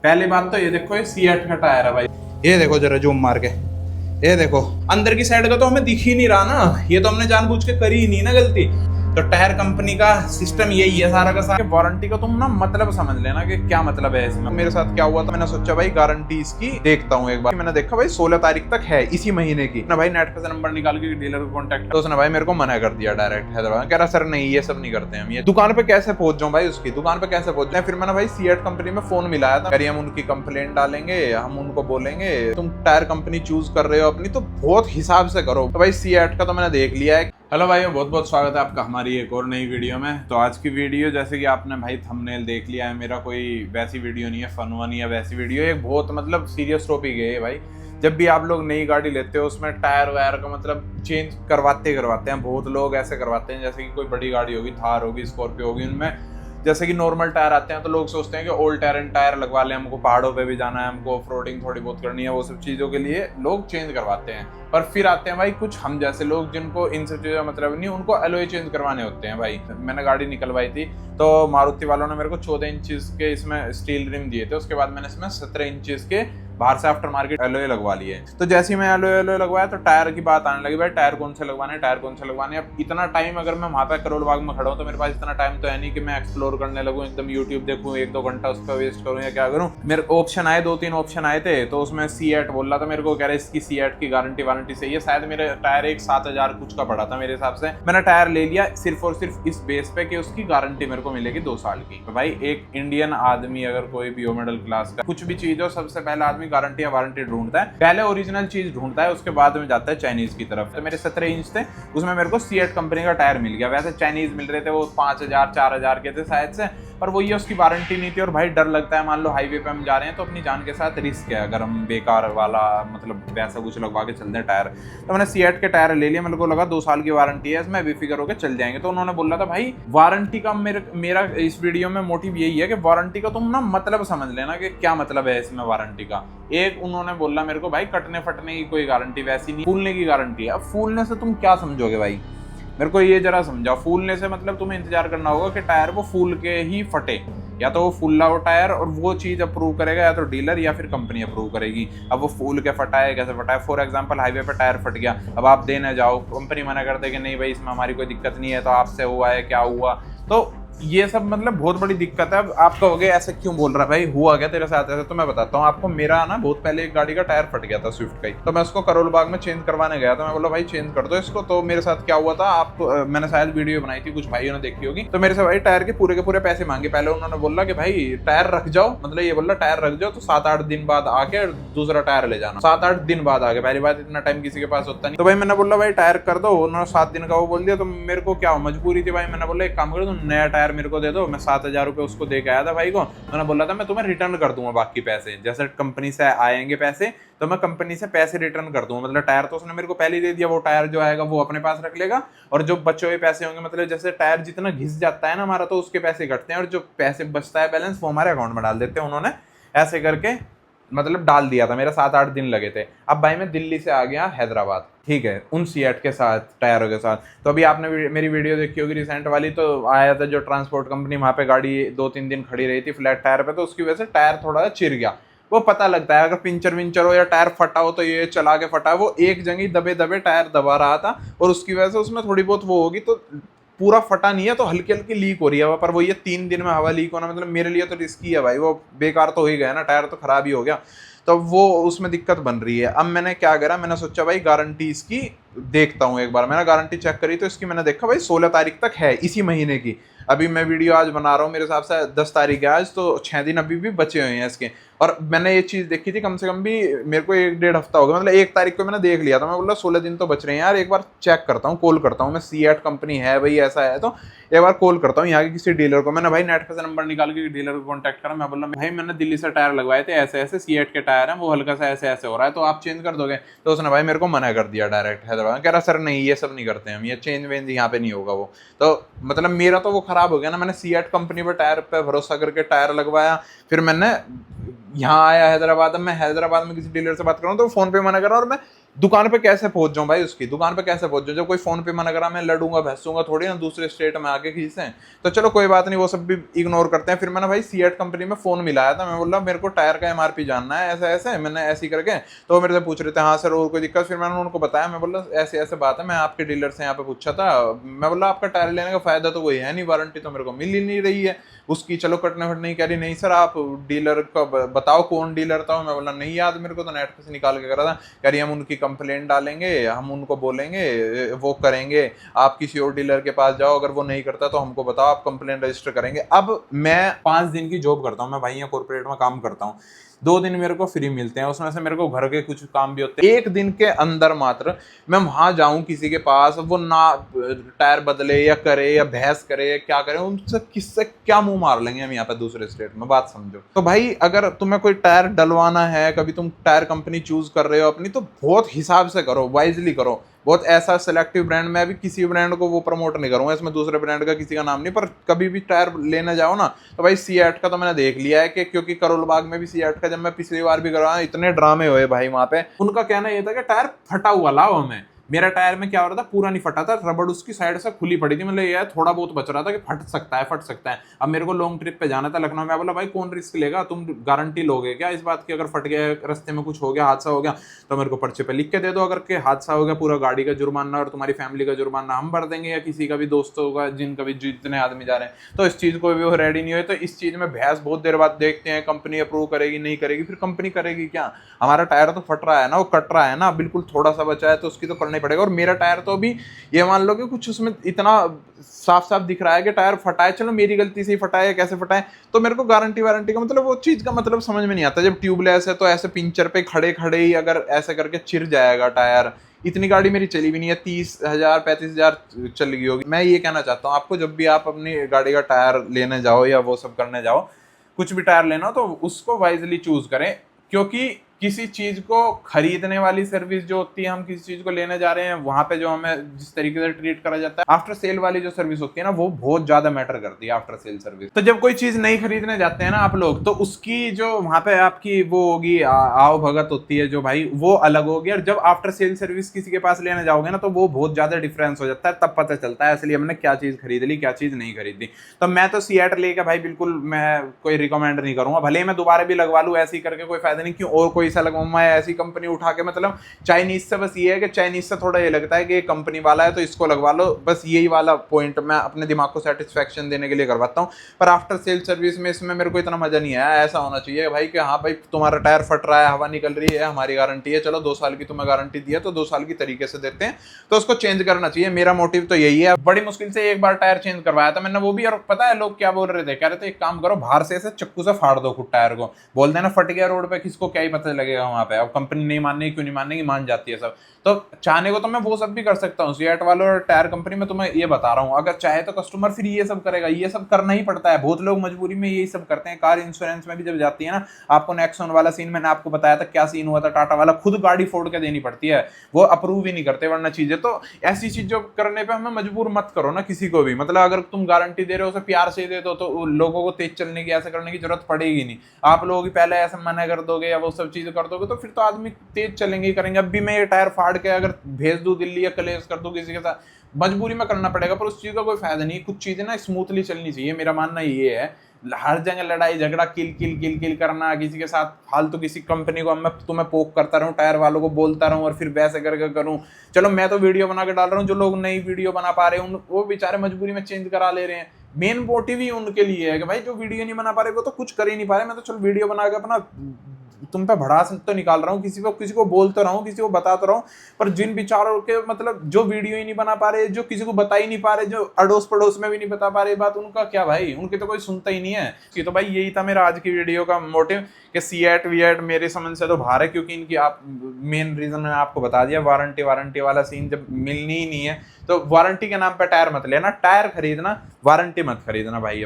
पहली बात तो ये देखो, ये सीएट का टायर है भाई। ये देखो जरा जूम मार के, ये देखो अंदर की साइड का तो हमें दिख ही नहीं रहा ना। ये तो हमने जानबूझ के करी ही नहीं ना गलती। तो टायर कंपनी का सिस्टम यही है सारा का सारा। वारंटी का तुम ना मतलब समझ लेना कि क्या मतलब है इसमें। मेरे साथ क्या हुआ था, मैंने सोचा भाई गारंटी इसकी देखता हूँ एक बार। मैंने देखा भाई 16 तारीख तक है इसी महीने की ना। भाई नेट पे से नंबर निकाल के डीलर को कॉन्टेक्ट, तो उसने भाई मेरे को मना कर दिया डायरेक्ट हैदराबाद। कह रहा सर नहीं, ये सब नहीं करते हम। ये दुकान पे कैसे पहुंच जाऊं भाई, उसकी दुकान पे कैसे पहुंच जाए। फिर मैंने भाई सीएट कंपनी में फोन मिलाया था, करिए हम उनकी कंप्लेंट डालेंगे, हम उनको बोलेंगे तुम टायर कंपनी चूज कर रहे हो अपनी तो बहुत हिसाब से करो। तो भाई सीएट का तो मैंने देख लिया है। हेलो भाइयों, बहुत बहुत स्वागत है आपका हमारी एक और नई वीडियो में। तो आज की वीडियो जैसे कि आपने भाई थंबनेल देख लिया है, मेरा कोई वैसी वीडियो नहीं है, फन वन या वैसी वीडियो। एक बहुत मतलब सीरियस टॉपिक है भाई। जब भी आप लोग नई गाड़ी लेते हो उसमें टायर वायर का मतलब चेंज करवाते हैं। बहुत लोग ऐसे करवाते हैं जैसे कि कोई बड़ी गाड़ी होगी, थार होगी, स्कॉर्पियो होगी, उनमें जैसे कि नॉर्मल टायर आते हैं तो लोग सोचते हैं कि ओल्ड टायर एंड टायर लगवा लें, हमको पहाड़ों पे भी जाना है, हमको ऑफ रोडिंग थोड़ी बहुत करनी है, वो सब चीज़ों के लिए लोग चेंज करवाते हैं। पर फिर आते हैं भाई कुछ हम जैसे लोग जिनको इन सब चीज़ों का मतलब नहीं, उनको एलॉय चेंज करवाने होते हैं भाई। मैंने गाड़ी निकलवाई थी तो मारुति वालों ने मेरे को 14 इंचेस के इसमें स्टील रिम दिए थे। उसके बाद मैंने इसमें 17 इंचेस के बाहर से आफ्टर मार्केट एलॉय लगवा लिए। तो जैसे ही मैं एलॉय लगवाया तो टायर की बात आने लगी, भाई टायर कौन से लगवाने, टायर कौन से लगवाने। अब इतना टाइम अगर मैं वहाँ पे करोल बाग में खड़ा हूँ तो मेरे पास इतना टाइम तो है नहीं कि मैं एक्सप्लोर करने लगूँ, एकदम यूट्यूब देखूँ, 1-2 घंटा उस पर वेस्ट करूँ या क्या करूँ। मेरे ऑप्शन आए, 2-3 ऑप्शन आए थे। तो उसमें सीएट बोल रहा था मेरे को, कह रहे इसकी सीएट की गारंटी वारंटी सही है। शायद मेरे टायर एक 7,000 कुछ का पड़ा था मेरे हिसाब से। मैंने टायर ले लिया सिर्फ और सिर्फ इस बेस पे कि उसकी गारंटी मेरे को मिलेगी 2 साल की। तो भाई एक इंडियन आदमी अगर कोई भी हो, मिडिल क्लास का, कुछ भी चीज हो, सबसे पहले आदमी गारंटी या वारंटी ढूंढता है। पहले ओरिजिनल चीज ढूंढता है, उसके बाद में जाता है चाइनीज की तरफ। तो मेरे 17 इंच थे, उसमें मेरे को सीएट कंपनी का टायर मिल गया। वैसे चाइनीज मिल रहे थे, वो 5,000 4,000 के थे शायद से, पर वो ये उसकी वारंटी नहीं थी। और भाई डर लगता है, मान लो हाईवे पे हम जा रहे हैं तो अपनी जान के साथ रिस्क है अगर हम बेकार वाला मतलब वैसा कुछ लगवा के चलते हैं टायर। तो मैंने सीएट के टायर ले लिया, मेरे को लगा 2 साल की वारंटी है, इसमें बेफिक्र होकर चल जाएंगे। तो उन्होंने बोला था भाई वारंटी का मेरा इस वीडियो में मोटिव यही है कि वारंटी का तुम ना मतलब समझ लेना कि क्या मतलब है इसमें वारंटी का। एक उन्होंने बोला मेरे को भाई कटने फटने की कोई गारंटी वैसी नहीं, फूलने की गारंटी है। अब फूलने से तुम क्या समझोगे भाई, मेरे को ये जरा समझाओ। फूलने से मतलब तुम्हें इंतजार करना होगा कि टायर वो फूल के ही फटे, या तो वो फूला हो टायर और वो चीज अप्रूव करेगा या तो डीलर या फिर कंपनी अप्रूव करेगी। अब वो फूल के फटा है, कैसे फटा है। फॉर एग्जांपल हाईवे पे टायर फट गया, अब आप देने जाओ, कंपनी मना कर दे कि नहीं भाई इसमें हमारी कोई दिक्कत नहीं है, तो आपसे हुआ है क्या हुआ। तो ये सब मतलब बहुत बड़ी दिक्कत है। अब आप कहोगे ऐसे क्यों बोल रहा है भाई, हुआ क्या तेरे साथ ऐसे। तो मैं बताता हूँ आपको। मेरा ना बहुत पहले एक गाड़ी का टायर फट गया था, स्विफ्ट का ही। तो मैं उसको करोल बाग में चेंज करवाने गया था। मैं बोला भाई चेंज कर दो इसको। तो मेरे साथ क्या हुआ था, आपको मैंने शायद वीडियो बनाई थी, कुछ भाइयों ने देखी होगी। तो मेरे से भाई टायर के पूरे पैसे मांगे। पहले उन्होंने बोला कि भाई टायर रख जाओ, मतलब ये बोला टायर रख जाओ, तो 7-8 दिन बाद आके दूसरा टायर ले जाना। 7-8 दिन बाद आके, पहली बात इतना टाइम किसी के पास होता नहीं। तो भाई मैंने बोला भाई टायर कर दो, उन्होंने 7 दिन का वो बोल दिया। तो मेरे को क्या मजबूरी थी भाई, मैंने बोला एक काम करो तुम नया टायर मेरे को दे दो। मैं 7,000 रुपये उसको दे के आया था भाई को। मैंने बोला था मैं तुम्हें रिटर्न कर दूंगा बाकी पैसे, जैसे कंपनी से आएंगे पैसे तो मैं कंपनी से पैसे रिटर्न कर दूंगा। मतलब टायर तो उसने मेरे को पहले ही दे दिया, वो टायर जो आएगा वो अपने पास रख लेगा, और जो बचे हुए पैसे होंगे, मतलब जैसे टायर जितना घिस जाता है ना हमारा, तो उसके पैसे कटते हैं, और जो पैसे बचता है बैलेंस वो हमारे अकाउंट में डाल देते हैं। उन्होंने ऐसे करके मतलब डाल दिया था। मेरे 7-8 दिन लगे थे। अब भाई मैं दिल्ली से आ गया हैदराबाद, ठीक है, उन सीएट के साथ टायरों के साथ। तो अभी आपने मेरी वीडियो देखी होगी रिसेंट वाली, तो आया था जो ट्रांसपोर्ट कंपनी, वहाँ पे गाड़ी 2-3 दिन खड़ी रही थी फ्लैट टायर पे, तो उसकी वजह से टायर थोड़ा चिर गया। वो पता लगता है अगर पिंचर विंचर हो या टायर फटा हो, तो ये चला के फटा है। वो एक जगह दबे दबे टायर दबा रहा था, और उसकी वजह से उसमें थोड़ी बहुत वो होगी, तो पूरा फटा नहीं है, तो हल्की हल्की लीक हो रही है। पर वो ये 3 दिन में हवा लीक होना मतलब मेरे लिए तो रिस्की है भाई। वो बेकार तो हो ही गया ना, टायर तो खराब ही हो गया। तो वो उसमें दिक्कत बन रही है। अब मैंने क्या करा, मैंने सोचा भाई गारंटी इसकी देखता हूँ एक बार। मैंने गारंटी चेक करी तो इसकी मैंने देखा भाई 16 तारीख तक है इसी महीने की। अभी मैं वीडियो आज बना रहा हूँ, मेरे हिसाब से 10 तारीख है आज, तो 6 दिन अभी भी बचे हुए हैं इसके। और मैंने ये चीज़ देखी थी कम से कम भी मेरे को 1-1.5 हफ्ता हो गया, मतलब 1 तारीख को मैंने देख लिया था। मैं बोला 16 दिन तो बच रहे हैं यार, एक बार चेक करता हूँ, कॉल करता हूँ मैं। सीएट कंपनी है भाई, ऐसा है तो एक बार कॉल करता हूँ यहाँ के किसी डीलर को। मैंने भाई नेट पे से नंबर निकाल के डीलर को कॉन्टैक्ट करा। मैं बोला भाई मैंने दिल्ली से टायर लगवाए थे, ऐसे ऐसे सीएट के टायर हैं, वो हल्का सा ऐसे ऐसे हो रहा है, तो आप चेंज कर दोगे। तो उसने भाई मेरे को मना कर दिया डायरेक्ट हैदराबाद। कह रहा सर नहीं, ये सब नहीं करते हम, ये चेंज वेंज यहाँ पे नहीं होगा वो। तो मतलब मेरा तो वो खराब हो गया ना। मैंने सीएट कंपनी पर टायर पे भरोसा करके टायर लगवाया, फिर मैंने यहाँ आया हैदराबाद। में हैदराबाद में किसी डीलर से बात कर रहा हूँ तो फोन पे मना कर रहा हूँ, और मैं दुकान पे कैसे पहुंच जाऊं भाई, उसकी दुकान पे कैसे पहुंच जाऊं? जब कोई फोन पे मना करा, मैं लड़ूंगा भैंसूंगा थोड़ी ना दूसरे स्टेट में आके किसी से। तो चलो कोई बात नहीं, वो सब भी इग्नोर करते हैं। फिर मैंने भाई सीएट कंपनी में फोन मिलाया था, मैं बोल रहा मेरे को टायर का एमआरपी जानना है, ऐसे ऐसे मैंने ऐसी करके। तो वो मेरे से पूछ रहे थे हाँ सर और कोई दिक्कत? फिर मैंने उनको बताया, मैं बोला ऐसे ऐसे बात है, मैं आपके डीलर से यहाँ पे पूछा था, मैं बोला आपका टायर लेने का फायदा तो कोई है नहीं, वारंटी तो मेरे को मिल ही नहीं रही है उसकी। चलो कटने फटने नहीं कह रही, नहीं सर आप डीलर का बताओ कौन डीलर था। मैं बोला नहीं याद मेरे को, तो नेट से निकाल के करा था। कह रही हम उनकी कंप्लेंट डालेंगे, हम उनको बोलेंगे वो करेंगे, आप किसी और डीलर के पास जाओ, अगर वो नहीं करता तो हमको बताओ, आप कंप्लेंट रजिस्टर करेंगे। अब मैं 5 दिन की जॉब करता हूँ, मैं भाई यहाँ कॉर्पोरेट में काम करता हूँ, 2 दिन मेरे को फ्री मिलते हैं, उसमें से मेरे को घर के कुछ काम भी होते हैं। 1 दिन के अंदर मात्र मैं वहां जाऊं किसी के पास, वो ना टायर बदले या करे या बहस करे या क्या करे, उनसे किससे क्या मुंह मार लेंगे हम यहाँ पे दूसरे स्टेट में, बात समझो। तो भाई अगर तुम्हें कोई टायर डलवाना है, कभी तुम टायर कंपनी चूज कर रहे हो अपनी, तो बहुत हिसाब से करो, वाइजली करो, बहुत ऐसा सिलेक्टिव ब्रांड। मैं भी किसी ब्रांड को वो प्रमोट नहीं करूंगा, इसमें दूसरे ब्रांड का किसी का नाम नहीं, पर कभी भी टायर लेने जाओ ना तो भाई सीएट का तो मैंने देख लिया है कि, क्योंकि करोल बाग में भी सीएट का जब मैं पिछली बार भी करवाया, इतने ड्रामे हुए भाई वहां पे। उनका कहना ये था कि टायर फटा हुआ लाओ हमें। मेरा टायर में क्या हो रहा था, पूरा नहीं फटा था, रबड़ उसकी साइड से खुली पड़ी थी, मतलब ये थोड़ा बहुत बच रहा था कि फट सकता है। अब मेरे को लॉन्ग ट्रिप पे जाना था लखनऊ में, बोला भाई कौन रिस्क लेगा, तुम गारंटी लोगे क्या इस बात की, अगर फट गया रास्ते में कुछ हो गया, हादसा हो गया, तो मेरे को पर्चे पे लिख के दे दो, अगर के हादसा हो गया पूरा गाड़ी का जुर्माना और तुम्हारी फैमिली का जुर्माना हम भर देंगे, या किसी का भी दोस्तों का जिनका भी जितने आदमी जा रहे हैं। तो इस चीज को भी वो रेडी नहीं हुए, तो इस चीज में बहस बहुत देर बाद देखते हैं, कंपनी अप्रूव करेगी नहीं करेगी, फिर कंपनी करेगी क्या? हमारा टायर तो फट रहा है ना, वो कट रहा है ना, बिल्कुल थोड़ा सा बचा है तो उसकी तो करना ही पड़ेगा। और मेरा टायर तो अभी ये मान लो कि कुछ उसमें इतना साफ साफ दिख रहा है कि टायर फटा है, चलो मेरी गलती से ही फटा है, कैसे फटा है, तो मेरे को गारंटी वारंटी का मतलब वो चीज का मतलब समझ में नहीं आता। जब ट्यूबलेस है तो ऐसे पिंचर पे खड़े खड़े ही अगर ऐसे करके चिर जाएगा टायर। इतनी गाड़ी मेरी चली भी नहीं है, 30,000 35,000 चल गई होगी। मैं ये कहना चाहता हूँ आपको, जब भी आप अपनी गाड़ी का टायर लेने जाओ या वो सब करने जाओ, कुछ भी टायर लेना तो उसको वाइजली चूज करें, क्योंकि किसी चीज को खरीदने वाली सर्विस जो होती है, हम किसी चीज को लेने जा रहे हैं वहां पे जो हमें जिस तरीके से ट्रीट करा जाता है, आफ्टर सेल वाली जो सर्विस होती है ना, वो बहुत ज्यादा मैटर करती है, आफ्टर सेल सर्विस। तो जब कोई चीज नहीं खरीदने जाते हैं ना आप लोग, तो उसकी जो वहां पे आपकी वो होगी आओ भगत होती है जो भाई, वो अलग होगी। और जब आफ्टर सेल सर्विस किसी के पास लेने जाओगे ना, तो वो बहुत ज्यादा डिफरेंस हो जाता है, तब पता चलता है असली हमने क्या चीज खरीद ली क्या चीज नहीं खरीदी। तो मैं तो सीएट लेके भाई बिल्कुल मैं कोई रिकमेंड नहीं करूंगा, भले ही मैं दोबारा भी लगवा लूं, ऐसी करके कोई फायदा नहीं, क्यों और कोई सा लगवाऊं मैं ऐसी कंपनी उठा के। मतलब चाइनीज से बस ये है कि चाइनीज से थोड़ा ये लगता है कि ये कंपनी वाला है तो इसको लगवा लो, बस यही वाला पॉइंट मैं अपने दिमाग को सेटिस्फेक्शन देने के लिए करवाता हूँ। पर आफ्टर सेल सर्विस में इसमें मेरे को इतना मजा नहीं आया। ऐसा होना चाहिए भाई कि हाँ भाई तुम्हारा टायर फट रहा है, हवा निकल रही है, हमारी गारंटी है, चलो 2 साल की तुम्हें गारंटी दी है तो 2 साल की तरीके से देते हैं, तो उसको चेंज करना चाहिए। मेरा मोटिव तो यही है। बड़ी मुश्किल से एक बार टायर चेंज करवाया था मैंने वो भी, और पता है लोग क्या बोल रहे थे, कह रहे थे एक काम करो बाहर से ऐसे चक्कू से फाड़ दो खुद टायर को, बोल देना फट गया रोड पे, किसको क्या ही पता लगेगा वहां पे। अब कंपनी नहीं मानने, क्यों नहीं मानने की, मान जाती है सब। तो चाहने को तो मैं वो सब भी कर सकता हूँ, सीएट वालों और टायर कंपनी में तुम्हें ये बता रहा हूँ, अगर चाहे तो कस्टमर फिर ये सब करेगा, ये सब करना ही पड़ता है। बहुत लोग मजबूरी में यही सब करते हैं। कार इंश्योरेंस में भी जब जाती है ना, आपको नेक्सॉन वाला सीन मैंने आपको बताया था क्या सीन हुआ था, टाटा वाला खुद गाड़ी फोड़ के देनी पड़ती है, वो अप्रूव ही नहीं करते वरना चीजें। तो ऐसी चीजों करने पे हमें मजबूर मत करो ना किसी को भी। मतलब अगर तुम गारंटी दे रहे हो उसे प्यार से दे दो, तो लोगों को तेज चलने की ऐसा करने की जरूरत पड़ेगी नहीं। आप लोग पहले ऐसा मना कर दोगे या वो सब चीजें कर दोगे तो फिर तो आदमी तेज चलेंगे ही करेंगे। अब भी मैं ये टायर फाड़ के अगर भेज दूं दिल्ली या कलेश कर दूं किसी के साथ, मजबूरी में करना पड़ेगा, पर उस चीज का कोई फायदा नहीं। कुछ चीजें ना स्मूथली चलनी चाहिए, मेरा मानना ये है। हर जगह लड़ाई झगड़ा किल किल किल किल करना किसी के साथ फालतू, किसी कंपनी को मैं तुम्हें पोक करता रहूं, टायर वालों को बोलता रहूं और फिर वैसे करके करूं। चलो मैं तो वीडियो बना के डाल रहा हूं, जो लोग नई वीडियो बना पा रहे हैं वो बेचारे मजबूरी में चेंज करा ले रहे हैं। मेन मोटिव ही उनके लिए है कि भाई जो वीडियो नहीं बना पा रहे वो तो कुछ कर ही नहीं पा रहे, मैं तो चलो वीडियो बना के अपना तुम पे भड़ास तो निकाल रहा हूँ, किसी को बोलता रहा हूँ, किसी को बताता रहा हूँ। पर जिन बिचारों के मतलब जो वीडियो ही नहीं बना पा रहे, जो किसी को बता ही नहीं पा रहे, जो अड़ोस पड़ोस में भी नहीं बता पा रहे बात, उनका क्या भाई, उनकी तो कोई सुनता ही नहीं है। तो भाई यही था मेरा आज की वीडियो का मोटिव कि सीएट वीएट मेरे समझ से तो बाहर है, क्योंकि इनकी आप मेन रीजन मैंने आपको बता दिया, वारंटी वाला सीन जब मिलनी ही नहीं है तो वारंटी के नाम पे टायर मत लेना, टायर खरीदना, वारंटी मत खरीदना भाई।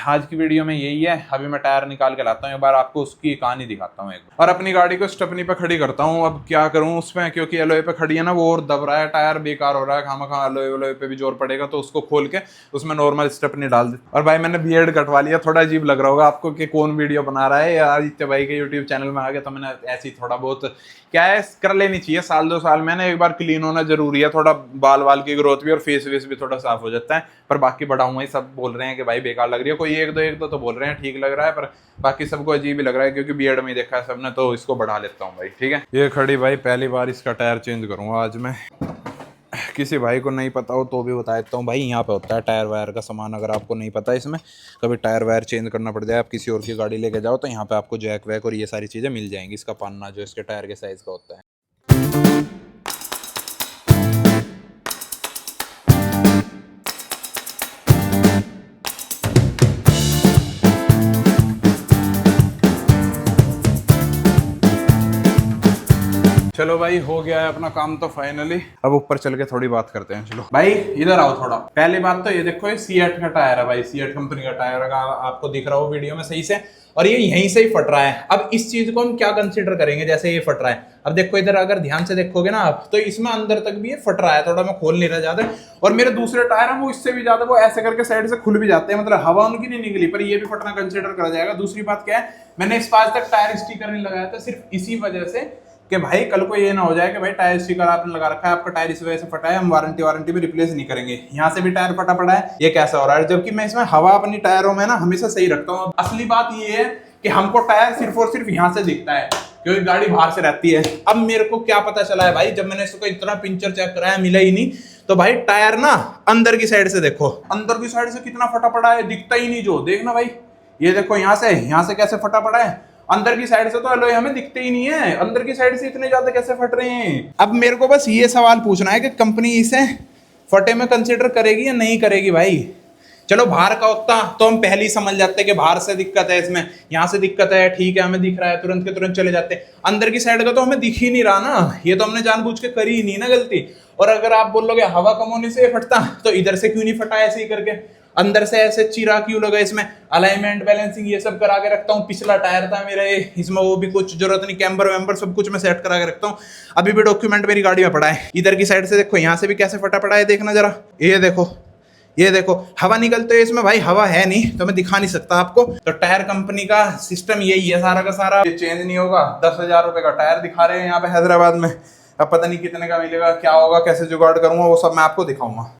आज की वीडियो में यही है। अभी मैं टायर निकाल के लाता हूँ, एक बार आपको उसकी कहानी दिखाता हूँ एक बार। और अपनी गाड़ी को स्टेपनी पे खड़ी करता हूँ। अब क्या करूँ उसमें, क्योंकि एलोए पे खड़ी है ना, वो और दब रहा है, टायर बेकार हो रहा है, खामा एलोए पे भी जोर पड़ेगा, तो उसको खोल के उसमें नॉर्मल स्टेपनी डाल दी। और भाई मैंने बियर्ड कटवा लिया, थोड़ा अजीब लग रहा होगा आपको कि कौन वीडियो बना रहा है, या आदित्य भाई के यूट्यूब चैनल में आ गया, तो मैंने ऐसी थोड़ा बहुत क्या है कर लेनी चाहिए, साल 2 साल में ना एक बार क्लीन होना जरूरी है, थोड़ा बाल वाल की ग्रोथ भी और फेस वेस भी थोड़ा साफ हो जाता है। पर बाकी बड़ा हुआ ही सब बोल रहे हैं कि भाई बेकार लग रही है, कोई एक दो तो बोल रहे हैं ठीक लग रहा है, पर बाकी सबको अजीब ही लग रहा है, क्योंकि बियर्ड में देखा है सबने, तो इसको बढ़ा लेता हूँ भाई। ठीक है, ये खड़ी भाई पहली बार इसका टायर चेंज करूंगा आज मैं। किसी भाई को नहीं पता हो तो भी बता देता हूँ भाई, यहाँ पे होता है टायर वायर का सामान। अगर आपको नहीं पता इसमें कभी टायर वायर चेंज करना पड़ जाए, आप किसी और की गाड़ी लेके जाओ, तो यहाँ पे आपको जैक वैक और ये सारी चीज़ें मिल जाएंगी। इसका पन्ना जो इसके टायर के साइज़ का होता है। चलो भाई, हो गया है अपना काम तो फाइनली। अब ऊपर चल के थोड़ी बात करते हैं। चलो भाई इधर आओ थोड़ा। पहली बात तो ये देखो, ये सीएट का टायर है भाई, सीएट कंपनी का टायर है, आपको दिख रहा हो वीडियो में सही से, और ये यहीं से ही फट रहा है। अब इस चीज को हम क्या कंसीडर करेंगे, जैसे ये फट रहा है, अब देखो इधर अगर ध्यान से देखोगे ना आप, तो इसमें अंदर तक भी ये फट रहा है, थोड़ा मैं खोल नहीं रहा ज्यादा। और मेरे दूसरे टायर है वो इससे भी ज्यादा, वो ऐसे करके साइड से खुल भी जाते हैं, मतलब हवा उनकी नहीं निकली, पर ये भी फटना कंसीडर करा जाएगा। दूसरी बात क्या है, मैंने इस पास तक टायर स्टिकर नहीं लगाया था सिर्फ इसी वजह से कि भाई कल को ये ना हो जाए कि भाई टायर स्टिकर आपने लगा रखा है, आपका टायर इस वजह से फटा है, हम वारंटी में रिप्लेस नहीं करेंगे। यहाँ से भी टायर फटा पड़ा है, ये कैसा हो रहा है, जबकि मैं इसमें हवा अपनी टायरों में ना हमेशा सही रखता हूँ। असली बात ये है कि हमको टायर सिर्फ और सिर्फ यहाँ से दिखता है, क्योंकि गाड़ी बाहर से रहती है। अब मेरे को क्या पता चला है भाई, जब मैंने इसको इतना पिंचर चेक कराया मिला ही नहीं, तो भाई टायर ना अंदर की साइड से देखो, अंदर की साइड से कितना फटा पड़ा है, दिखता ही नहीं। जो देखना भाई, ये देखो यहाँ से कैसे फटा पड़ा है, अंदर की साइड से तो एलोय हमें दिखते ही नहीं है, अंदर की साइड से इतने ज्यादा कैसे फट रहे हैं। अब मेरे को बस ये सवाल पूछना है कि कंपनी इसे फटे में कंसीडर करेगी या नहीं करेगी भाई। चलो बाहर का होता तो हम पहले ही समझ जाते कि बाहर से दिक्कत है, इसमें यहाँ से दिक्कत है, ठीक है हमें दिख रहा है, तुरंत के तुरंत चले जाते। अंदर की साइड का तो हमें दिख ही नहीं रहा ना, ये तो हमने जानबूझ के करी ही नहीं ना गलती। और अगर आप बोलोगे हवा कम होने से फटता, तो इधर से क्यों नहीं फटा ऐसे ही करके, अंदर से ऐसे चीरा क्यों लगा, इसमें अलाइनमेंट बैलेंसिंग ये सब करा के रखता हूँ। पिछला टायर था मेरे, इसमें वो भी कुछ जरूरत नहीं, कैम्बर वैम्बर सब कुछ मैं सेट करा के रखता हूँ। अभी भी डॉक्यूमेंट मेरी गाड़ी में पड़ा है। इधर की साइड से देखो, यहाँ से भी कैसे फटा पड़ा है, देखना जरा, ये देखो हवा निकलते है इसमें भाई, हवा है नहीं तो मैं दिखा नहीं सकता आपको। तो टायर कंपनी का सिस्टम यही है सारा का सारा, ये चेंज नहीं होगा। 10,000 रुपए का टायर दिखा रहे हैं यहाँ पे हैदराबाद में, अब पता नहीं कितने का मिलेगा, क्या होगा, कैसे जुगाड़ करूंगा, वो सब मैं आपको दिखाऊंगा।